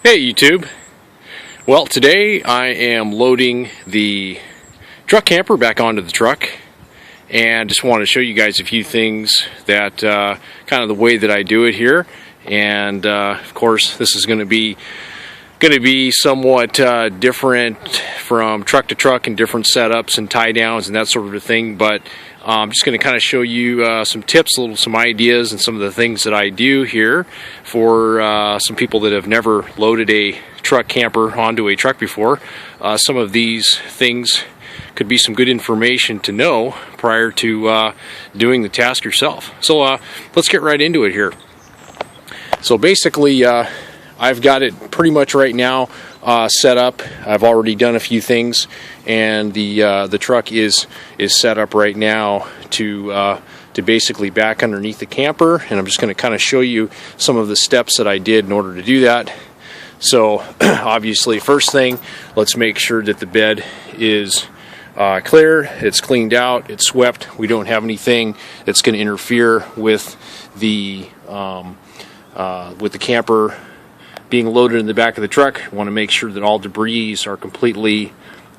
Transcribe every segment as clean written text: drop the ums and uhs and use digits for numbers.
Hey YouTube! Well, today I am loading the truck camper back onto the truck, and just want to show you guys a few things that kind of the way that I do it here. And of course this is going to be somewhat different from truck to truck and different setups and tie downs and that sort of thing, but I'm just going to kind of show you some tips, some ideas, and some of the things that I do here for some people that have never loaded a truck camper onto a truck before. Some of these things could be some good information to know prior to doing the task yourself. So let's get right into it here. So basically I've got it pretty much right now set up. I've already done a few things, and the truck is set up right now to basically back underneath the camper, and I'm just going to kind of show you some of the steps that I did in order to do that. So obviously, first thing, let's make sure that the bed is clear, it's cleaned out, it's swept. We don't have anything that's going to interfere with the camper being loaded in the back of the truck. I want to make sure that all debris are completely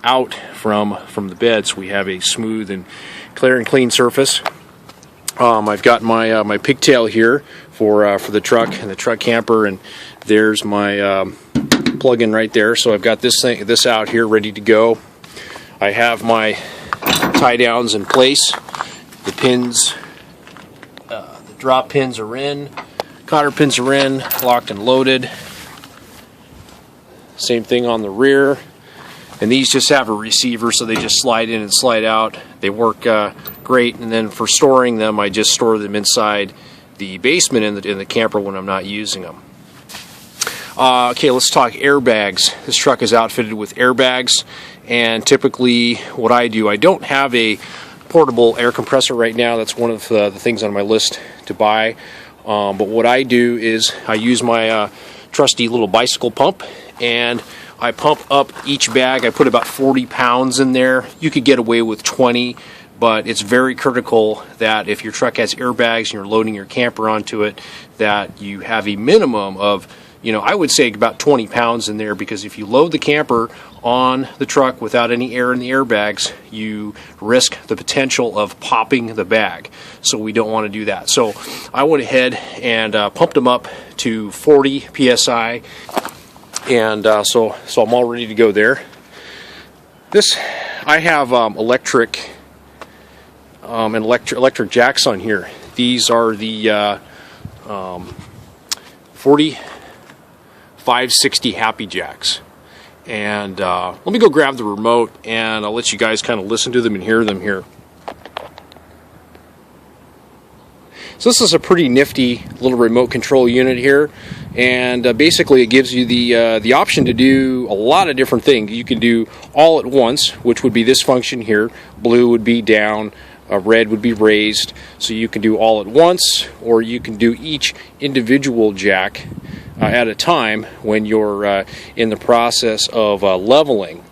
out from the bed, so we have a smooth and clear and clean surface. I've got my my pigtail here for the truck and the truck camper, and there's my plug-in right there. So I've got this out here ready to go. I have my tie downs in place. The pins, the drop pins are in, cotter pins are in, locked and loaded. Same thing on the rear, and these just have a receiver, so they just slide in and slide out. They work great. And then for storing them, I just store them inside the basement in the camper when I'm not using them. Okay, let's talk airbags. This truck is outfitted with airbags, and typically what I do, I don't have a portable air compressor right now. That's one of the things on my list to buy. But what I do is I use my trusty little bicycle pump, and I pump up each bag. I put about 40 pounds in there. You could get away with 20, but it's very critical that if your truck has airbags and you're loading your camper onto it, that you have a minimum of, I would say about 20 pounds in there, because if you load the camper on the truck without any air in the airbags, you risk the potential of popping the bag. So we don't want to do that. So I went ahead and pumped them up to 40 psi. And so I'm all ready to go there. I have electric jacks on here. These are the 4560 Happy Jacks. And let me go grab the remote, and I'll let you guys kind of listen to them and hear them here. So this is a pretty nifty little remote control unit here, and basically it gives you the option to do a lot of different things. You can do all at once, which would be this function here. Blue would be down, red would be raised. So you can do all at once, or you can do each individual jack at a time when you're in the process of leveling.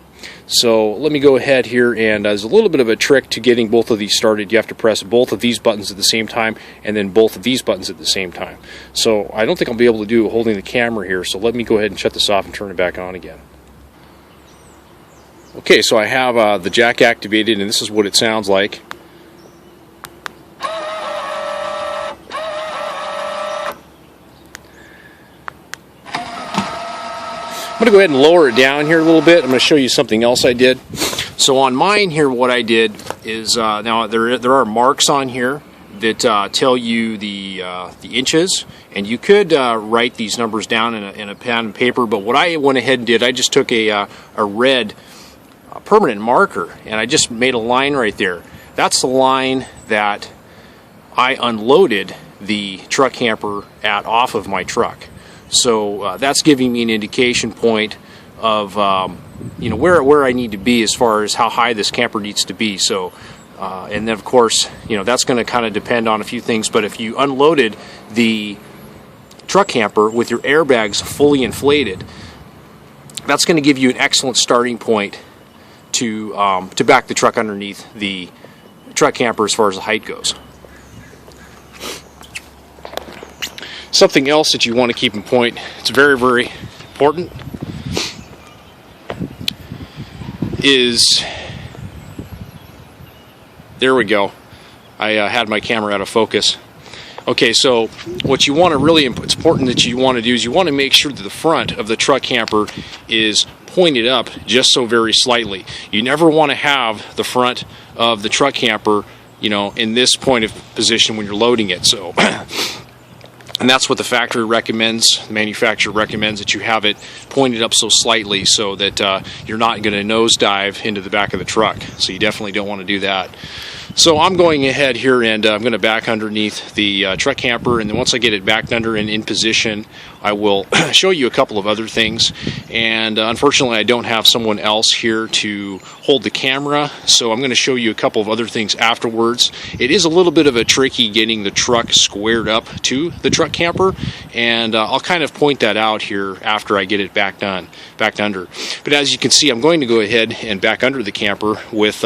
So let me go ahead here, and there's a little bit of a trick to getting both of these started. You have to press both of these buttons at the same time, and then both of these buttons at the same time. So I don't think I'll be able to do holding the camera here, so let me go ahead and shut this off and turn it back on again. Okay, so I have the jack activated, and this is what it sounds like. I'm going to go ahead and lower it down here a little bit. I'm going to show you something else I did. So on mine here, what I did is, now there are marks on here that tell you the inches, and you could write these numbers down in a pen and paper, but what I went ahead and did, I just took a red permanent marker, and I just made a line right there. That's the line that I unloaded the truck camper off of my truck. So that's giving me an indication point of where I need to be as far as how high this camper needs to be. So and then of course that's going to kind of depend on a few things. But if you unloaded the truck camper with your airbags fully inflated, that's going to give you an excellent starting point to back the truck underneath the truck camper as far as the height goes. Something else that you want to keep in point, it's very, very important is, there we go. I had my camera out of focus. Okay, so what you want to really, it's important that you want to do is you want to make sure that the front of the truck camper is pointed up just so very slightly. You never want to have the front of the truck camper, you know, in this point of position when you're loading it. So, and that's what the factory recommends, the manufacturer recommends, that you have it pointed up so slightly so that you're not going to nosedive into the back of the truck. So you definitely don't want to do that. So I'm going ahead here and I'm going to back underneath the truck camper, and then once I get it backed under and in position, I will show you a couple of other things. And unfortunately I don't have someone else here to hold the camera, so I'm going to show you a couple of other things afterwards. It is a little bit of a tricky getting the truck squared up to the truck camper, and I'll kind of point that out here after I get it backed under. But as you can see, I'm going to go ahead and back under the camper with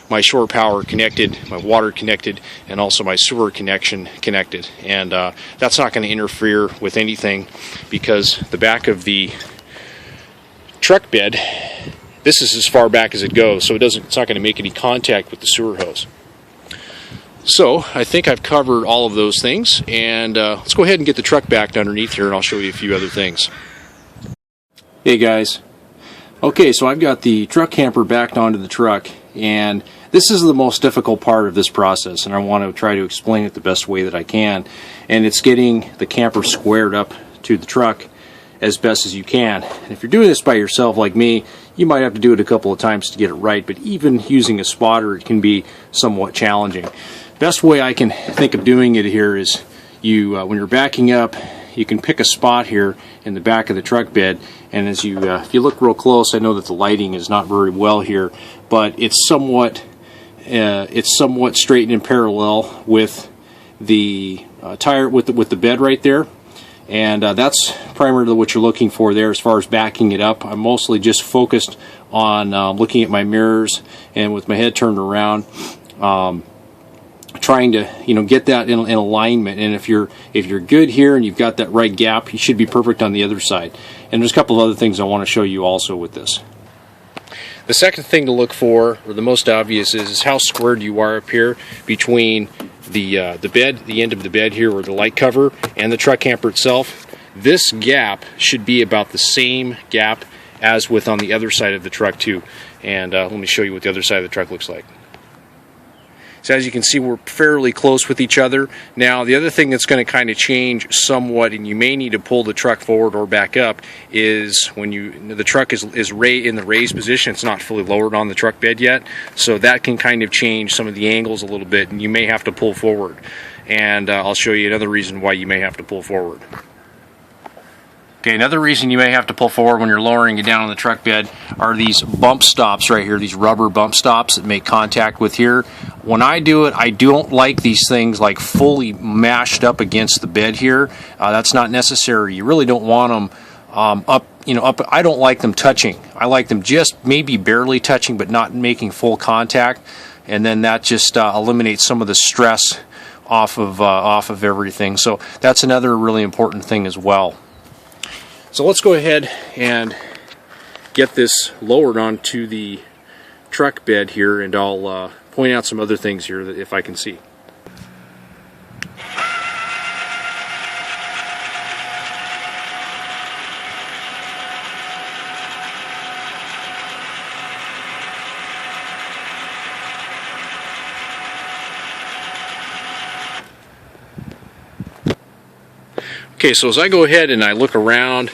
my shore power connected, my water connected, and also my sewer connection connected. And that's not going to interfere with anything because the back of the truck bed, this is as far back as it goes, so it's not going to make any contact with the sewer hose. So I think I've covered all of those things, and let's go ahead and get the truck backed underneath here, and I'll show you a few other things. Hey guys. Okay, so I've got the truck camper backed onto the truck, and this is the most difficult part of this process, and I want to try to explain it the best way that I can. And it's getting the camper squared up to the truck as best as you can. And if you're doing this by yourself like me, you might have to do it a couple of times to get it right, but even using a spotter, it can be somewhat challenging. Best way I can think of doing it here is when you're backing up, you can pick a spot here in the back of the truck bed, and as if you look real close, I know that the lighting is not very well here, but it's somewhat straight and in parallel with the tire, with the bed right there, and that's primarily what you're looking for there as far as backing it up. I'm mostly just focused on looking at my mirrors and with my head turned around, trying to get that in alignment. And if you're good here and you've got that right gap, you should be perfect on the other side. And there's a couple of other things I want to show you also with this. The second thing to look for, or the most obvious, is how squared you are up here between the bed, the end of the bed here, or the light cover, and the truck camper itself. This gap should be about the same gap as with on the other side of the truck too. And let me show you what the other side of the truck looks like. So as you can see, we're fairly close with each other. Now, the other thing that's going to kind of change somewhat, and you may need to pull the truck forward or back up, is when the truck is in the raised position. It's not fully lowered on the truck bed yet, so that can kind of change some of the angles a little bit, and you may have to pull forward. And I'll show you another reason why you may have to pull forward. Okay, another reason you may have to pull forward when you're lowering it down on the truck bed are these bump stops right here, these rubber bump stops that make contact with here. When I do it, I don't like these things like fully mashed up against the bed here. That's not necessary. You really don't want them up. I don't like them touching. I like them just maybe barely touching, but not making full contact. And then that just eliminates some of the stress off of everything. So that's another really important thing as well. So let's go ahead and get this lowered onto the truck bed here, and I'll point out some other things here that if I can see. Okay, so as I go ahead and I look around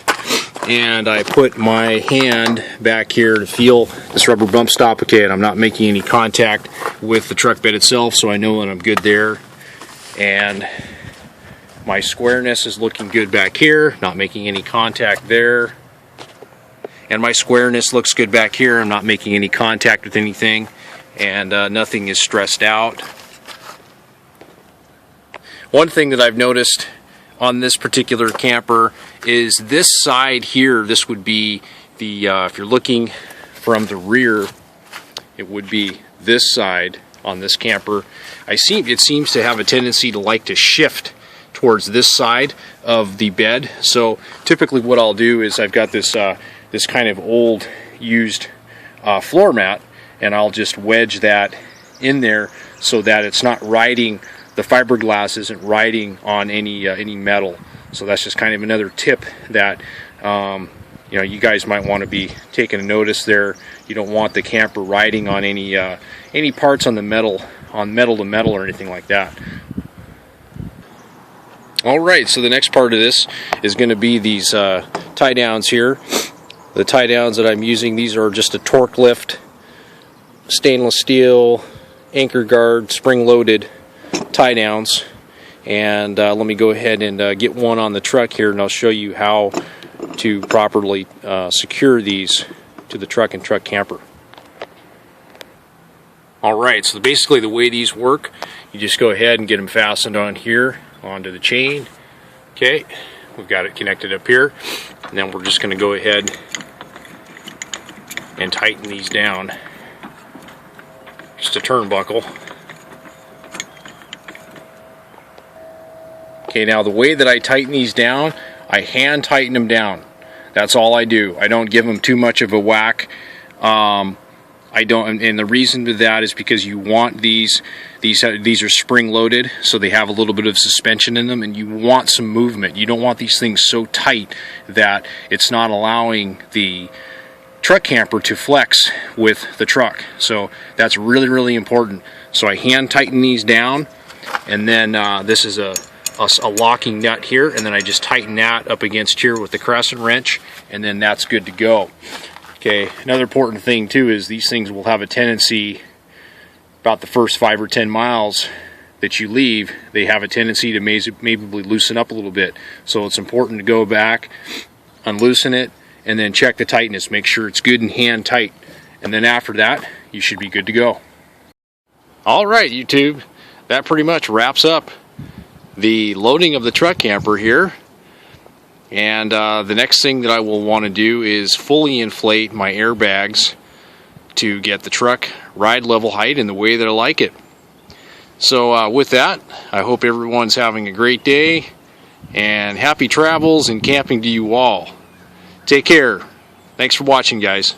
and I put my hand back here to feel this rubber bump stop, okay, and I'm not making any contact with the truck bed itself, so I know that I'm good there. And my squareness is looking good back here, not making any contact there. And my squareness looks good back here, I'm not making any contact with anything, and nothing is stressed out. One thing that I've noticed on this particular camper is this side here. This would be the if you're looking from the rear, it would be this side on this camper. It seems to have a tendency to like to shift towards this side of the bed. So typically what I'll do is I've got this this kind of old used floor mat, and I'll just wedge that in there so that it's not riding, the fiberglass isn't riding on any metal. So that's just kind of another tip that you know, you guys might want to be taking a notice there. You don't want the camper riding on any parts on the metal, on metal to metal or anything like that. Alright, so the next part of this is going to be these tie downs here. The tie downs that I'm using, these are just a torque lift, stainless steel, anchor guard, spring loaded tie downs. And let me go ahead and get one on the truck here, and I'll show you how to properly secure these to the truck and truck camper. Alright, so basically the way these work, you just go ahead and get them fastened on here onto the chain. Okay, we've got it connected up here, and then we're just going to go ahead and tighten these down. Just a turnbuckle. Okay, now the way that I tighten these down, I hand tighten them down. That's all I do. I don't give them too much of a whack. I don't, and the reason to that is because you want these are spring loaded, so they have a little bit of suspension in them, and you want some movement. You don't want these things so tight that it's not allowing the truck camper to flex with the truck. So that's really, really important. So I hand tighten these down, and then this is a locking nut here, and then I just tighten that up against here with the crescent wrench, and then that's good to go. Okay, another important thing too is these things will have a tendency, about the first 5 or 10 miles that you leave, they have a tendency to maybe loosen up a little bit. So it's important to go back, unloosen it, and then check the tightness, make sure it's good and hand tight. And then after that, you should be good to go. Alright YouTube, that pretty much wraps up the loading of the truck camper here. And the next thing that I will want to do is fully inflate my airbags to get the truck ride level height in the way that I like it. So with that, I hope everyone's having a great day, and happy travels and camping to you all. Take care. Thanks for watching, guys.